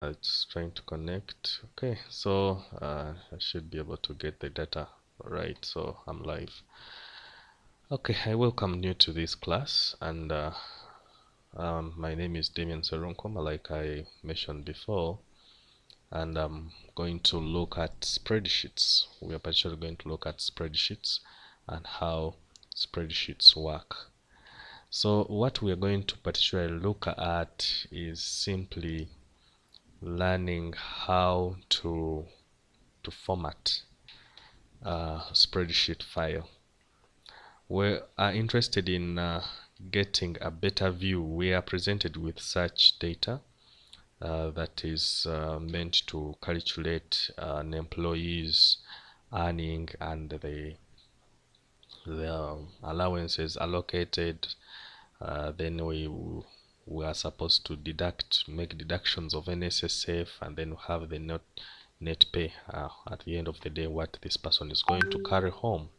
It's trying to connect. Okay, so I should be able to get the data right. So I'm live. Okay, I welcome you to this class, and my name is Damien Seronkoma, like I mentioned before, and I'm going to look at spreadsheets. We are particularly going to look at spreadsheets and how spreadsheets work. So what we are going to particularly look at is simply learning how to format a spreadsheet file. We are interested in getting a better view. We are presented with such data that is meant to calculate an employee's earning and the allowances allocated. Then we are supposed to make deductions of NSSF, and then have the net pay at the end of the day, what this person is going to carry home.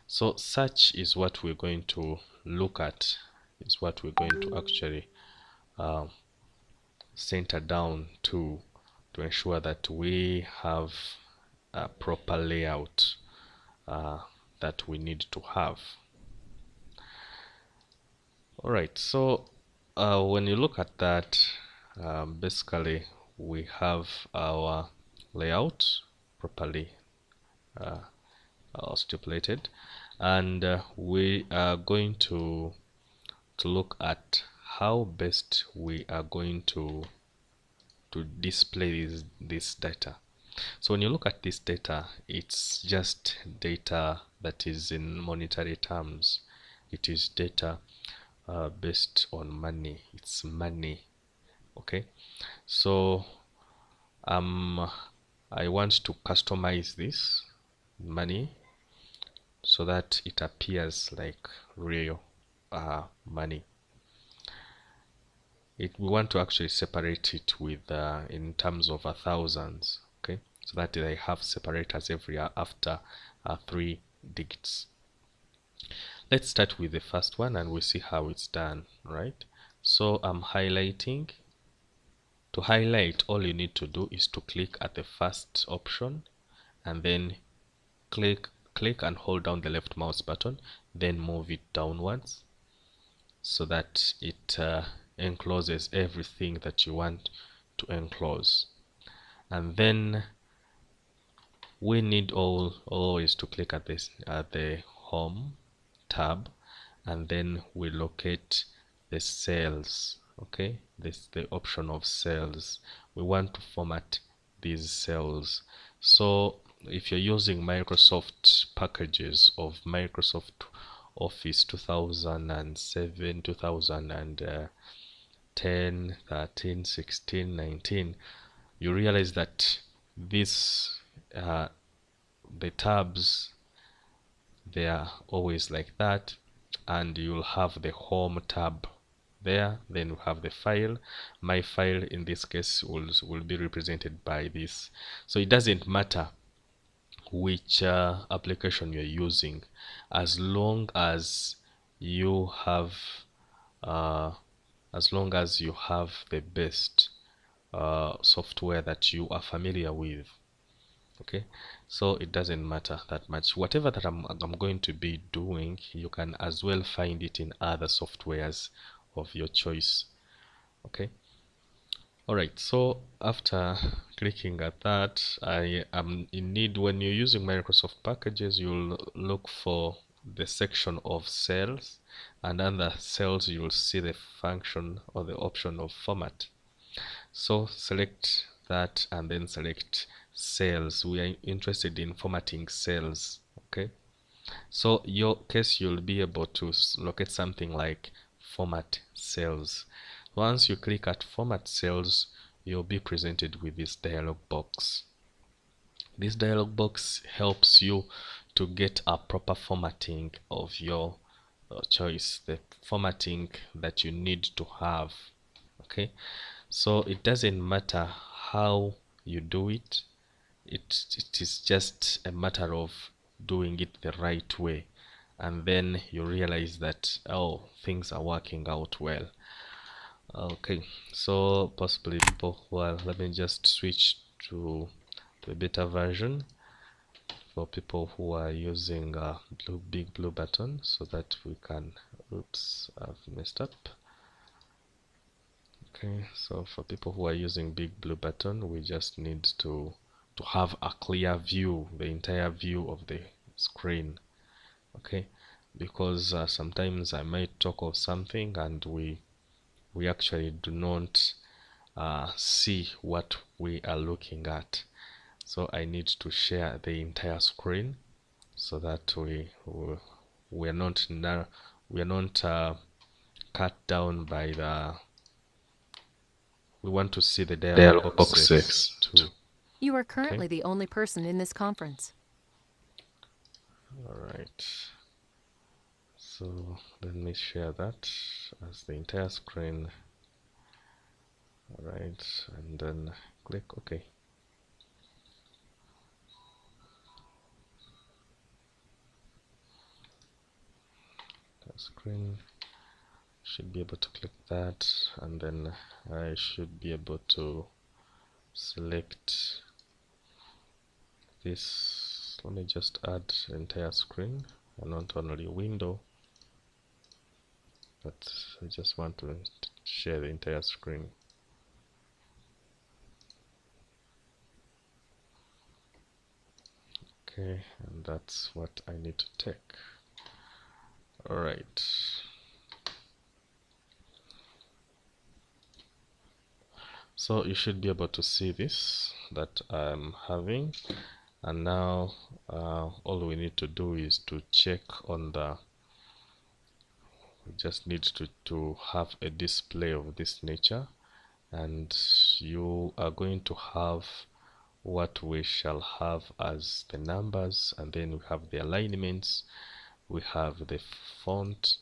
So such is what we're going to look at, is what we're going to actually center down to ensure that we have a proper layout that we need to have. Alright, so when you look at that, basically we have our layout properly stipulated, and we are going to look at how best we are going to display this data. So when you look at this data, it's just data that is in monetary terms. It is data based on money. It's money. Okay, so I want to customize this money so that it appears like real money. We want to actually separate it with in terms of thousands. Okay, so that they have separators every after 3 digits. Let's start with the first one and we'll see how it's done. Right, so I'm highlighting. To highlight, all you need to do is to click at the first option and then click and hold down the left mouse button, then move it downwards so that it encloses everything that you want to enclose. And then we need always to click at this at the home tab, and then we locate the cells. Okay, this the option of cells. We want to format these cells. So if you're using Microsoft packages of Microsoft Office 2007, 2010, 13, 16, 19, you realize that this the tabs, they are always like that, and you'll have the home tab there, then you have the file. My file in this case will be represented by this. So it doesn't matter which application you're using, as long as you have the best software that you are familiar with. Okay, so it doesn't matter that much. Whatever that I'm going to be doing, you can as well find it in other softwares of your choice. Okay, alright, so after clicking at that, I am in need, when you're using Microsoft packages, you'll look for the section of cells, and under cells you'll see the function or the option of format. So select that and then select cells. We are interested in formatting cells. Okay, so your case, you'll be able to locate something like format cells. Once you click at format cells, you'll be presented with this dialog box. This dialog box helps you to get a proper formatting of your choice, the formatting that you need to have. Okay, so it doesn't matter how you do it. It is just a matter of doing it the right way, and then you realize that, oh, things are working out well. Okay, so possibly people who are, let me just switch to the beta version for people who are using big blue button, so that we can, oops, I've messed up. Okay, so for people who are using big blue button, we just need to have a clear view, the entire view of the screen. Okay, because sometimes I might talk of something and we actually do not see what we are looking at. So I need to share the entire screen so that we are not cut down by the, we want to see the dialog boxes too. You are currently the only person in this conference. All right, so let me share that as the entire screen. All right, and then click OK. The screen should be able to click that, and then I should be able to select this. Let me just add entire screen and not only window, but I just want to share the entire screen. Okay, and that's what I need to take. All right, so you should be able to see this that I'm having, and now all we need to do is to check on the, we just need to have a display of this nature, and you are going to have what we shall have as the numbers, and then we have the alignments, we have the font,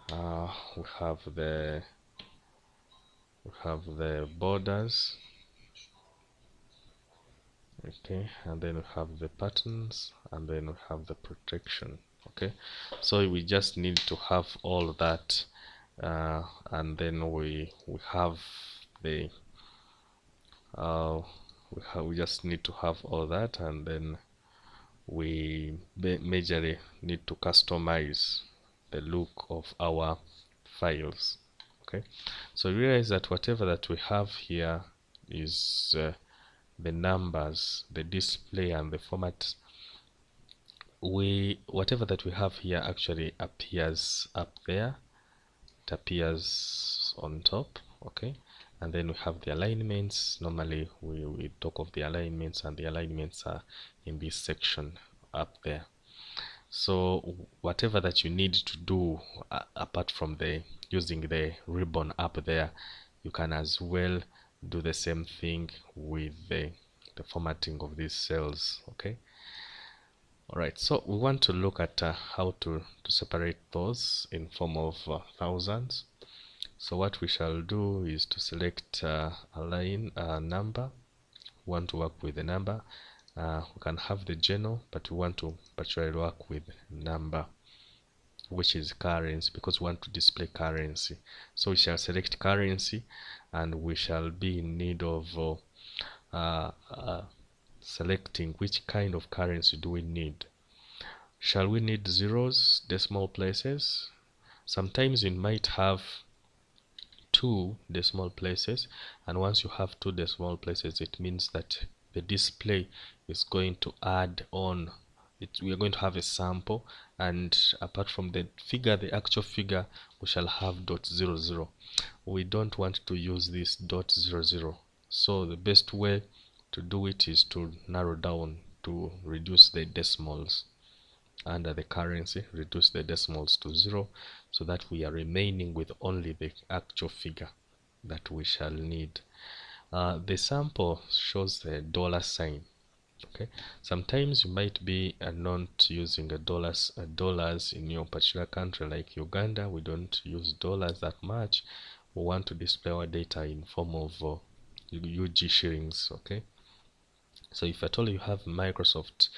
we have the borders, okay, and then we have the patterns, and then we have the protection. Okay, so we just need to have all that, and then we have the we just need to have all that, and then we majorly need to customize the look of our files. Okay, so realize that whatever that we have here is the numbers, the display, and the format. Whatever that we have here actually appears up there. It appears on top. Okay, and then we have the alignments. Normally we talk of the alignments, and the alignments are in this section up there. So whatever that you need to do apart from the using the ribbon up there, you can as well do the same thing with the formatting of these cells. Okay, all right, so we want to look at how to separate those in form of thousands. So what we shall do is to select a line number. We want to work with the number. We can have the general, but we want to particularly work with number, which is currency, because we want to display currency. So we shall select currency, and we shall be in need of selecting which kind of currency do we need. Shall we need zeros, decimal places? Sometimes you might have two decimal places, and once you have two decimal places, it means that the display is going to add on we are going to have a sample, and apart from the figure, the actual figure, we shall have .00. We don't want to use this .00, so the best way to do it is to narrow down, to reduce the decimals under the currency, reduce the decimals to 0, so that we are remaining with only the actual figure that we shall need. The sample shows the dollar sign. Okay, sometimes you might be not using dollars in your particular country, like Uganda. We don't use dollars that much. We want to display our data in form of UG shillings. Okay, so if at all you have Microsoft,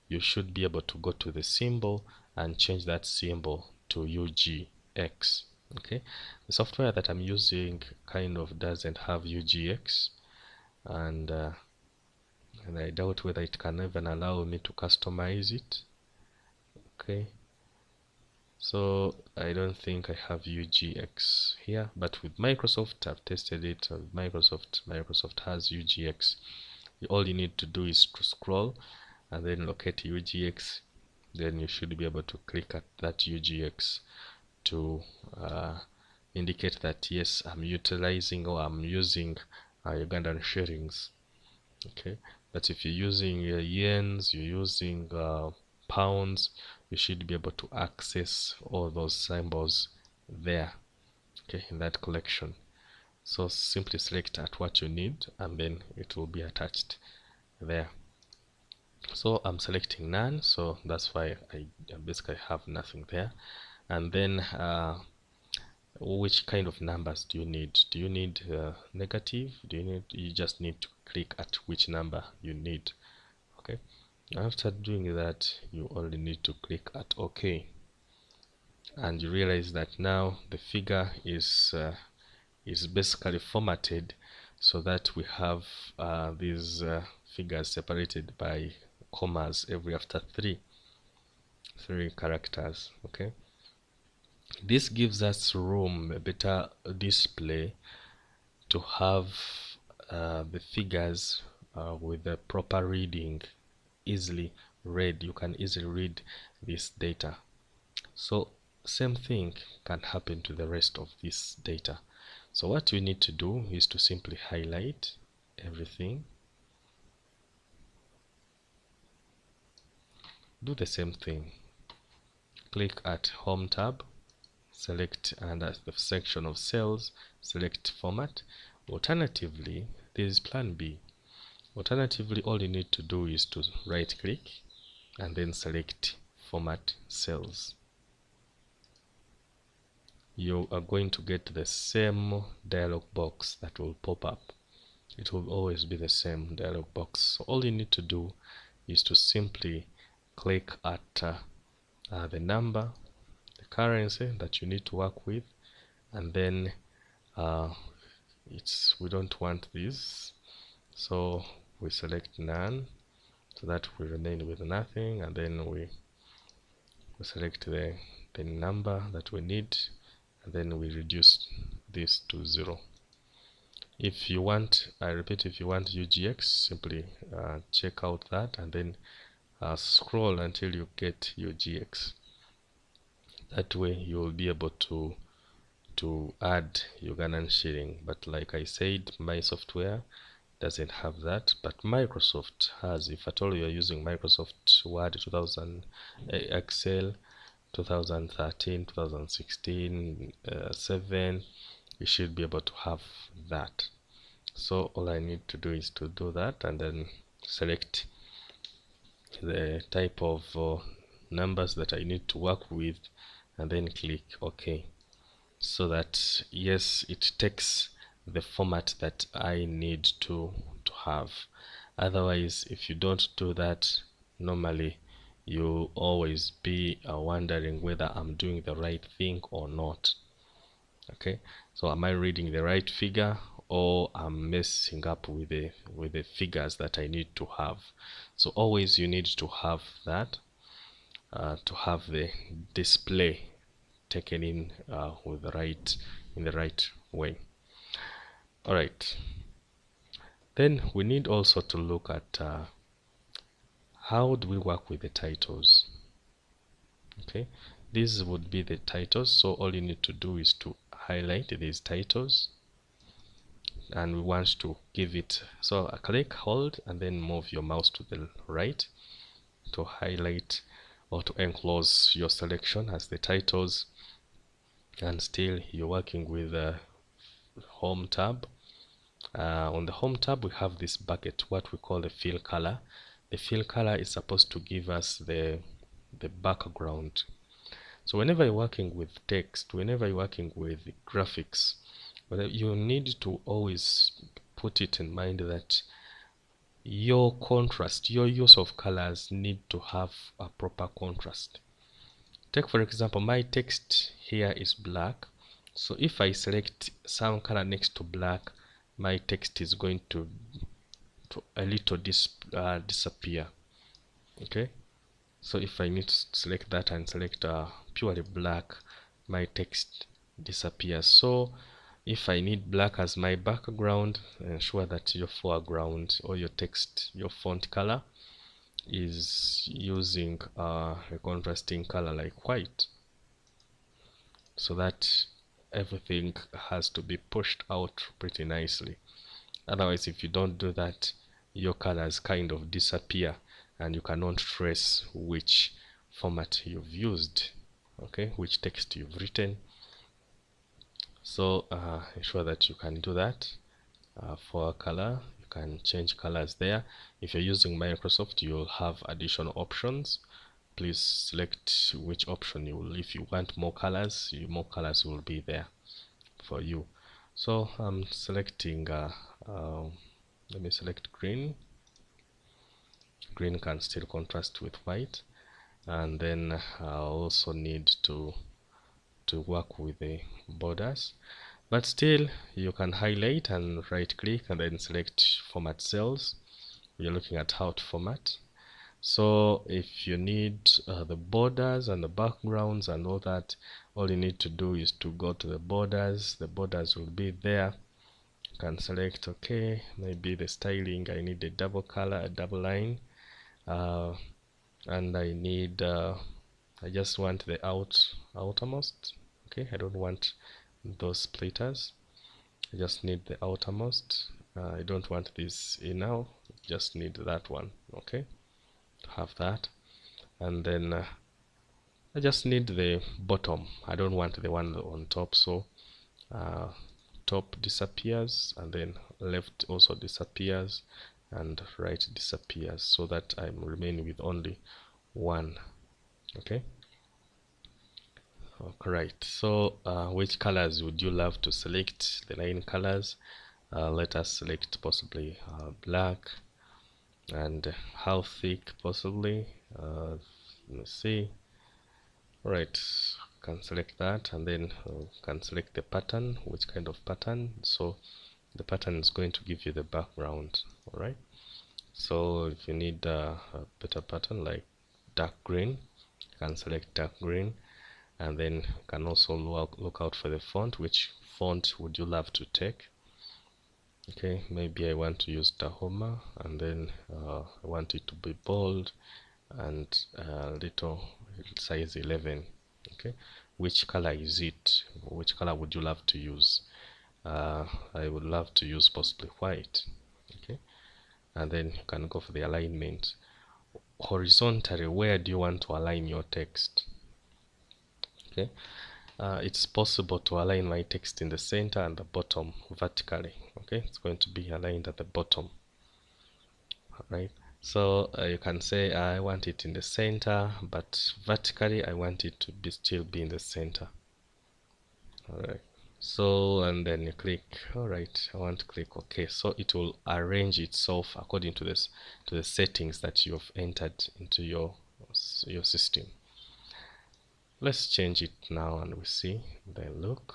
you should be able to go to the symbol and change that symbol to UGX. Okay, the software that I'm using kind of doesn't have UGX, and I doubt whether it can even allow me to customize it. Okay, so I don't think I have UGX here, but with Microsoft I've tested it. Microsoft has UGX. All you need to do is to scroll and then locate UGX, then you should be able to click at that UGX to indicate that yes, I'm utilizing or I'm using Ugandan shillings. Okay, but if you're using yens, you're using pounds, you should be able to access all those symbols there, okay, in that collection. So simply select at what you need and then it will be attached there. So I'm selecting none, so that's why I basically have nothing there. And then which kind of numbers do you need? Do you need negative? You just need to click at which number you need. Okay, after doing that you only need to click at OK, and you realize that now the figure is basically formatted so that we have these figures separated by commas every after three characters. Okay, this gives us room, a better display, to have the figures with the proper reading easily read. You can easily read this data. So same thing can happen to the rest of this data. So what you need to do is to simply highlight everything. Do the same thing. Click at Home tab, select under the section of cells, select Format. Alternatively, there is Plan B. Alternatively, all you need to do is to right click and then select Format Cells. You are going to get the same dialog box that will pop up. It will always be the same dialog box. So all you need to do is to simply click at the number, the currency that you need to work with, and then we don't want this, so we select none, so that we remain with nothing, and then we select the number that we need, and then we reduce this to 0. If you want, I repeat, if you want UGX, simply check out that and then scroll until you get UGX. That way you will be able to add Ugandan shilling. But like I said, my software doesn't have that, but Microsoft has. If at all you are using Microsoft Word 2000, Excel 2013, 2016, 7, you should be able to have that. So all I need to do is to do that and then select the type of numbers that I need to work with and then click OK, so that yes, it takes the format that I need to have. Otherwise, if you don't do that, normally you always be wondering whether I'm doing the right thing or not. Okay, so am I reading the right figure, or I'm messing up with the figures that I need to have? So always you need to have that to have the display taken in with in the right way. All right, then we need also to look at how do we work with the titles. Okay, these would be the titles. So all you need to do is to highlight these titles, and we want to give it, so click, hold, and then move your mouse to the right to highlight or to enclose your selection as the titles. And still you're working with the Home tab. On the Home tab we have this bucket, what we call the fill color. The fill color is supposed to give us the background. So whenever you're working with text, whenever you're working with graphics, you need to always put it in mind that your contrast, your use of colors need to have a proper contrast. Take for example, my text here is black, So if I select some color next to black, my text is going to a little disappear. Okay, so if I need to select that and select purely black, my text disappears. So if I need black as my background, ensure that your foreground or your text, your font color is using a contrasting color like white, so that everything has to be pushed out pretty nicely. Otherwise, if you don't do that, your colors kind of disappear and you cannot trace which format you've used, okay, which text you've written. So ensure that you can do that. For color, you can change colors there. If you're using Microsoft, you'll have additional options. Please select which option you will. If you want more colors, more colors will be there for you. So I'm selecting let me select green. Green can still contrast with white, and then I also need to work with the borders, but still you can highlight and right click and then select format cells. You're looking at how to format. So if you need the borders and the backgrounds and all that, all you need to do is to go to the borders will be there. You can select, okay, maybe the styling, I need a double color, a double line, and I need I just want the outermost. Okay, I don't want those splitters, I just need the outermost. I don't want this inner, just need that one. Okay, to have that. And then I just need the bottom, I don't want the one on top. So top disappears, and then left also disappears, and right disappears, so that I'm remaining with only one. Okay, right. So which colors would you love to select? The 9 colors. Let us select possibly black, and how thick possibly. Let's see. Right, can select that, and then can select the pattern, which kind of pattern. So the pattern is going to give you the background. All right, so if you need a better pattern like dark green, you can select dark green, and then you can also look out for the font. Which font would you love to take? Okay, maybe I want to use Tahoma, and then I want it to be bold and little size 11. Okay, which color is it? Which color would you love to use? I would love to use possibly white. Okay, and then you can go for the alignment. Horizontally, where do you want to align your text? Okay, it's possible to align my text in the center and the bottom vertically. Okay, it's going to be aligned at the bottom. All right, so you can say I want it in the center, but vertically I want it to be still be in the center. All right, so and then you click, all right, I want to click OK. So it will arrange itself according to this, to the settings that you've entered into your system. Let's change it now and we see the look.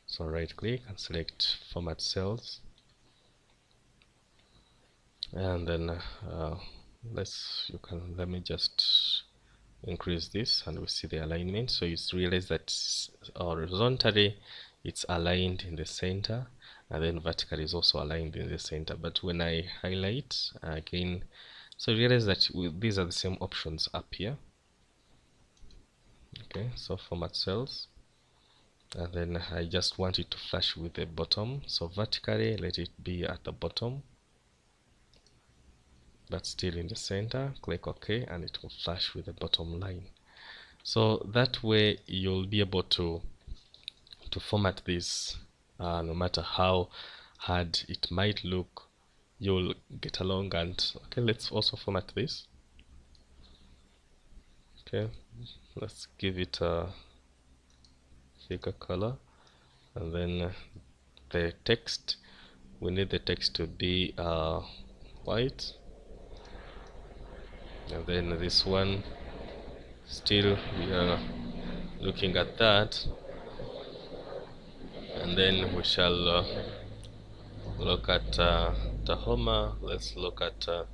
So right click and select format cells, and then let me just increase this, and we see the alignment. So you realize that horizontally it's aligned in the center, and then vertically is also aligned in the center. But when I highlight again, so you realize that these are the same options up here. Okay, so format cells, and then I just want it to flash with the bottom. So vertically let it be at the bottom, but still in the center. Click OK, and it will flash with the bottom line. So that way you'll be able to format this, no matter how hard it might look, you'll get along. And okay, let's also format this. Okay, let's give it a thicker color, and then the text, we need the text to be white, and then this one, still we are looking at that. and then we shall look at Tahoma. Let's look at uh,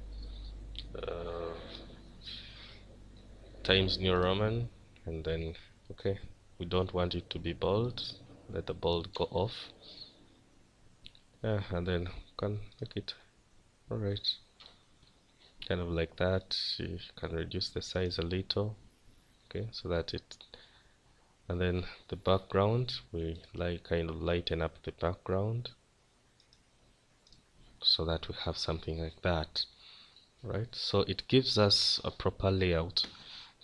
Times New Roman, and then okay, we don't want it to be bold. Let the bold go off. Yeah, and then can make it alright, kind of like that. You can reduce the size a little, okay, so that it, and then the background, we like kind of lighten up the background so that we have something like that, right? So it gives us a proper layout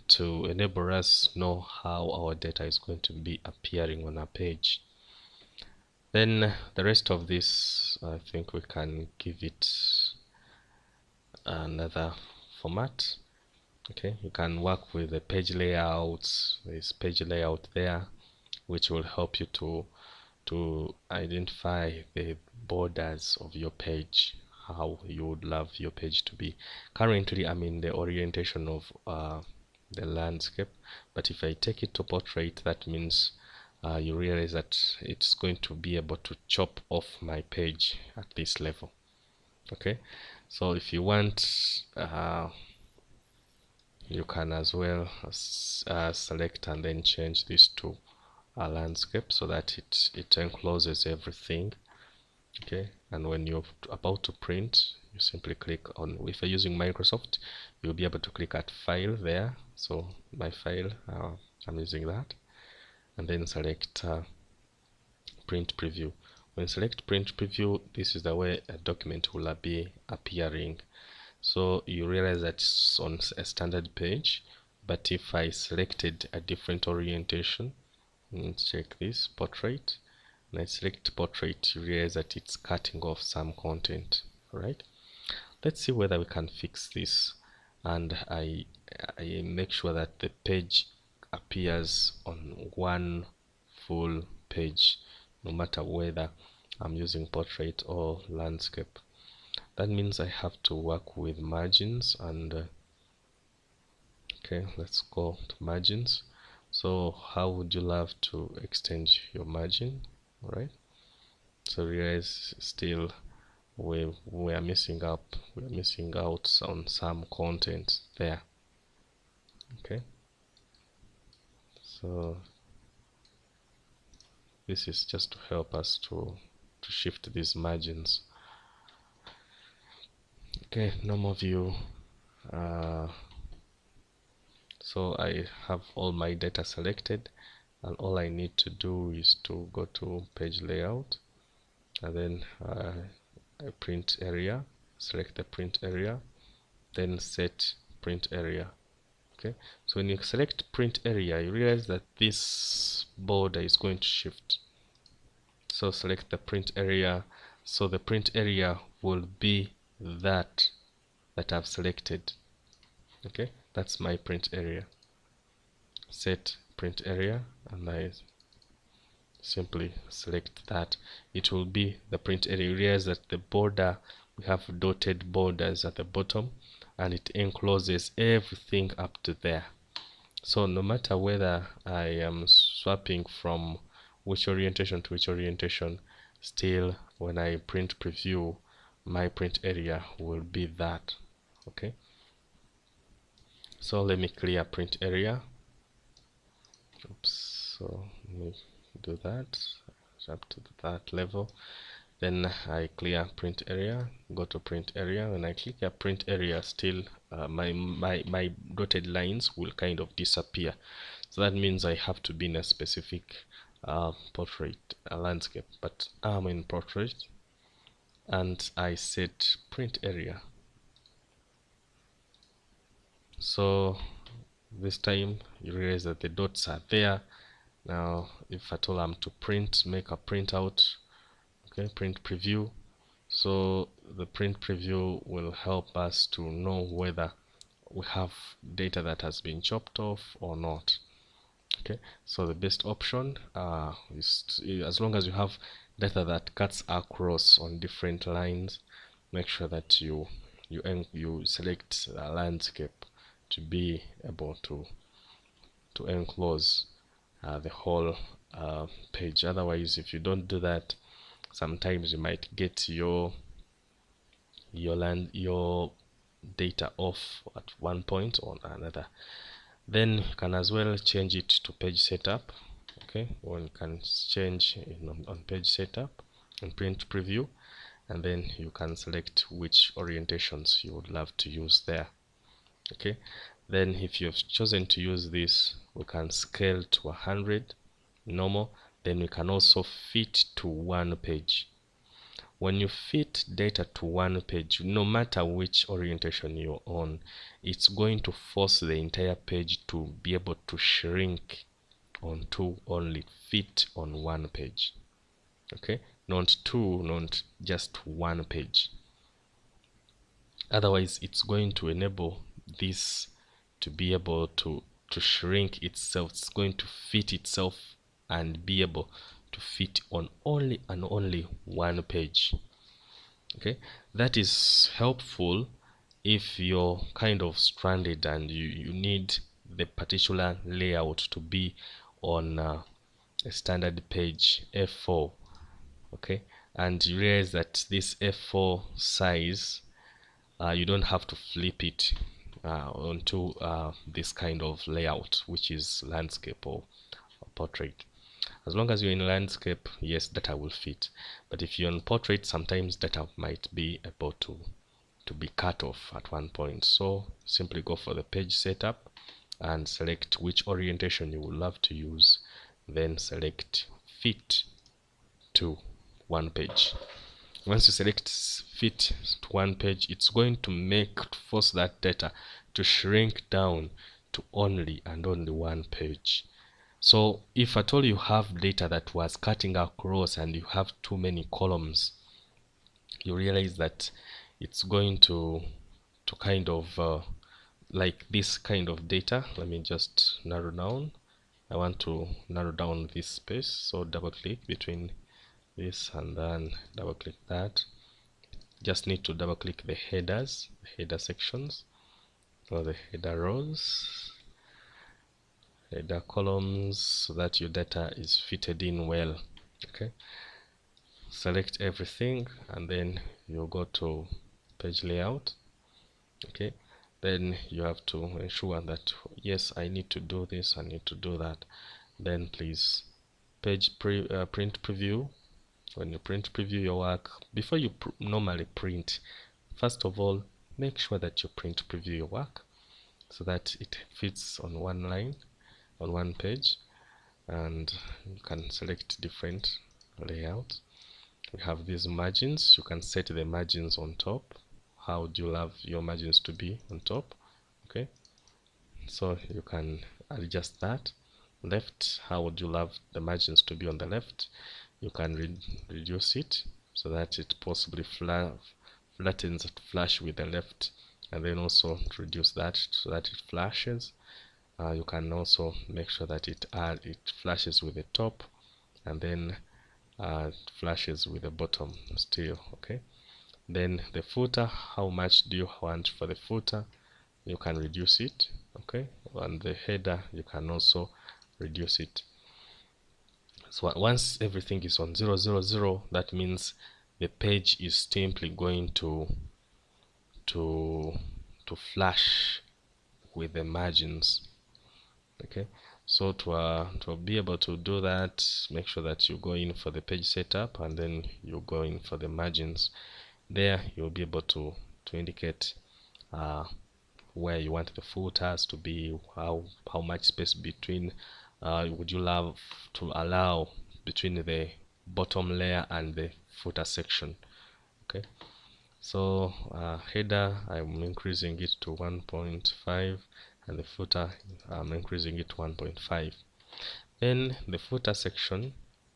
to enable us know how our data is going to be appearing on a page. Then the rest of this, I think we can give it another format. Okay, you can work with the page layouts. There's page layout there, which will help you to identify the borders of your page, how you would love your page to be. Currently, I'm in the orientation of the landscape, but if I take it to portrait, that means you realize that it's going to be able to chop off my page at this level. Okay, so if you want, you can as well select and then change this to a landscape so that it encloses everything. Okay, and when you're about to print, you simply click on, if you're using Microsoft, you'll be able to click at file there. So my file, I'm using that, and then select print preview. When you select print preview, this is the way a document will be appearing. So you realize that it's on a standard page, but if I selected a different orientation, let's check this portrait, and I select portrait, you realize that it's cutting off some content. Alright, let's see whether we can fix this, and I make sure that the page appears on one full page, no matter whether I'm using portrait or landscape. That means I have to work with margins, and okay, let's go to margins. So how would you love to extend your margin? All right, so realize still we are missing out on some content there. Okay, so this is just to help us to shift these margins. Okay, normal view. So I have all my data selected, and all I need to do is to go to page layout, and then a print area, select the print area, then set print area. Okay, so when you select print area, you realize that this border is going to shift. So select the print area, so the print area will be that I've selected. Okay, that's my print area. Set print area, and I simply select that. It will be the print area. You realize that the border, we have dotted borders at the bottom, and it encloses everything up to there. So no matter whether I am swapping from which orientation to which orientation, still when I print preview, my print area will be that. Okay, so let me clear print area. Oops, so let me do that up to that level. Then I clear print area, go to print area. When I click a print area, still my dotted lines will kind of disappear. So that means I have to be in a specific portrait, landscape, but I'm in portrait, and I set print area. So this time you realize that the dots are there. Now if at all I'm to make a printout, okay, print preview. So the print preview will help us to know whether we have data that has been chopped off or not. Okay, so the best option is as long as you have data that cuts across on different lines, make sure that you select a landscape to be able to enclose the whole page. Otherwise, if you don't do that, sometimes you might get your data off at one point or another. Then you can as well change it to page setup. Okay, one can change on page setup and print preview, and then you can select which orientations you would love to use there. Okay, then if you've chosen to use this, we can scale to 100 normal. Then we can also fit to one page. When you fit data to one page, no matter which orientation you're on, it's going to force the entire page to be able to shrink onto only fit on one page. Okay, not two, not just one page. Otherwise, it's going to enable this to be able to shrink itself. It's going to fit itself and be able to fit on only and only one page. Okay, that is helpful if you're kind of stranded and you need the particular layout to be on a standard page F4. Okay, and you realize that this F4 size, you don't have to flip it onto this kind of layout, which is landscape or portrait. As long as you're in landscape, yes, data will fit. But if you're in portrait, sometimes data might be able to be cut off at one point. So simply go for the page setup and select which orientation you would love to use. Then select fit to one page. Once you select fit to one page, it's going to force that data to shrink down to only and only one page. So if at all you have data that was cutting across and you have too many columns, you realize that it's going to kind of like this kind of data. Let me just narrow down. I want to narrow down this space, so double click between this and then double click that. Just need to double click the headers, the header sections, or the header rows, header columns, so that your data is fitted in well. Okay, select everything and then you go to page layout. Okay, then you have to ensure that yes, I need to do this, I need to do that. Then please print preview. When you print preview your work, before you normally print, first of all, make sure that you print preview your work so that it fits on one line, on one page, and you can select different layouts. We have these margins. You can set the margins on top. How do you love your margins to be on top? Okay, so you can adjust that. Left, how would you love the margins to be on the left? You can reduce it so that it possibly flattens flush with the left, and then also reduce that so that it flashes. You can also make sure that it flashes with the top, and then flashes with the bottom still. Okay, then the footer, how much do you want for the footer? You can reduce it. Okay, and the header, you can also reduce it. So once everything is on 000, that means the page is simply going to flash with the margins. Okay, so to be able to do that, make sure that you go in for the page setup and then you go in for the margins. There you'll be able to indicate where you want the footers to be, how much space between would you love to allow between the bottom layer and the footer section. Okay, so header, I'm increasing it to 1.5, and the footer, I'm increasing it to 1.5. Then the footer section,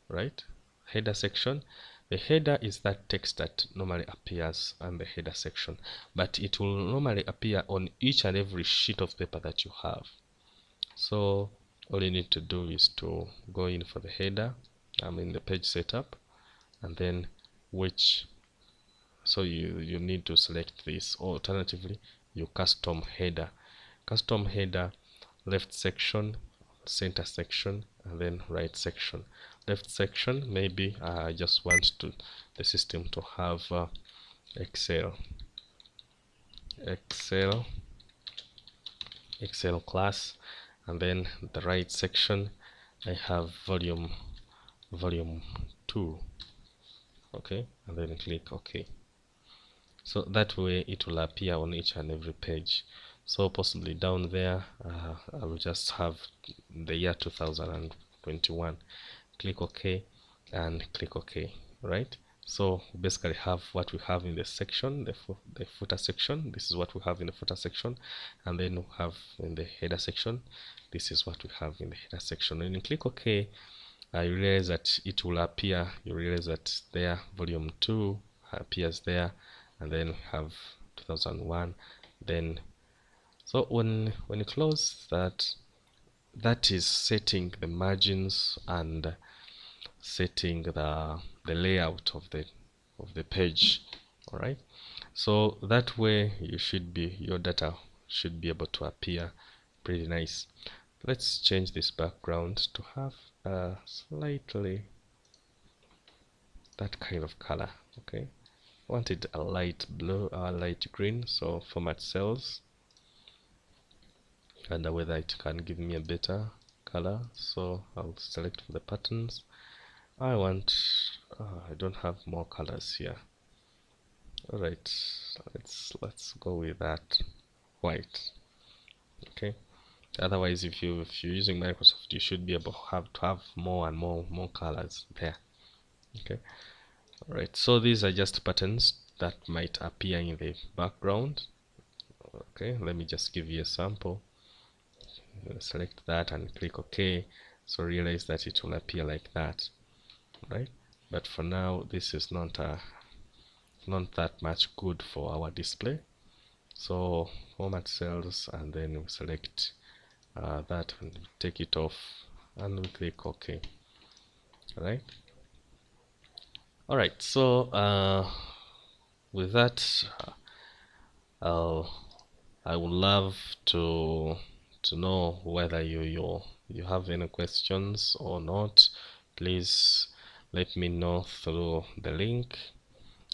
right? Header section. The header is that text that normally appears on the header section, but it will normally appear on each and every sheet of paper that you have. So all you need to do is to go in for the header. I'm in the page setup, and then so you need to select this, or alternatively you custom header, left section, center section, and then right section. Left section, maybe I just want the system to have Excel Excel Excel class, and then the right section I have volume 2. Okay, and then click OK. So that way it will appear on each and every page. So possibly down there I will just have the year 2021. Click OK and click OK, right? So basically have what we have in the section, the footer section. This is what we have in the footer section, and then we have in the header section. This is what we have in the header section. When you click OK, you realize that it will appear. You realize that there volume 2 appears there, and then we have 2001. Then so when you close that, that is setting the margins and setting the layout of the page. All right, so that way your data should be able to appear pretty nice. Let's change this background to have slightly that kind of color. Okay, I wanted a light blue or light green, so format cells and whether it can give me a better color. So I'll select for the patterns. I want I don't have more colors here. All right, let's go with that white. Okay, otherwise if you're using Microsoft, you should be able to have more and more colors there. Okay, all right, so these are just patterns that might appear in the background. Okay, let me just give you a sample. Select that and click OK. So realize that it will appear like that, right? But for now this is not that much good for our display. So format cells, and then we select that and take it off, and we click OK. Right. All right, so with that I would love to know whether you have any questions or not. Please let me know through the link,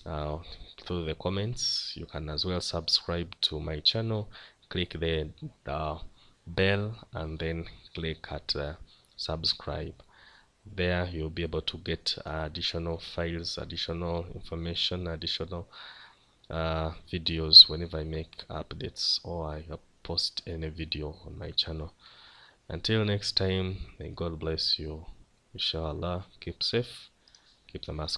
through the comments. You can as well subscribe to my channel. Click the bell and then click at subscribe. There you'll be able to get additional files, additional information, additional videos whenever I make updates or I post any video on my channel. Until next time, may God bless you. Inshallah, keep safe, keep the mask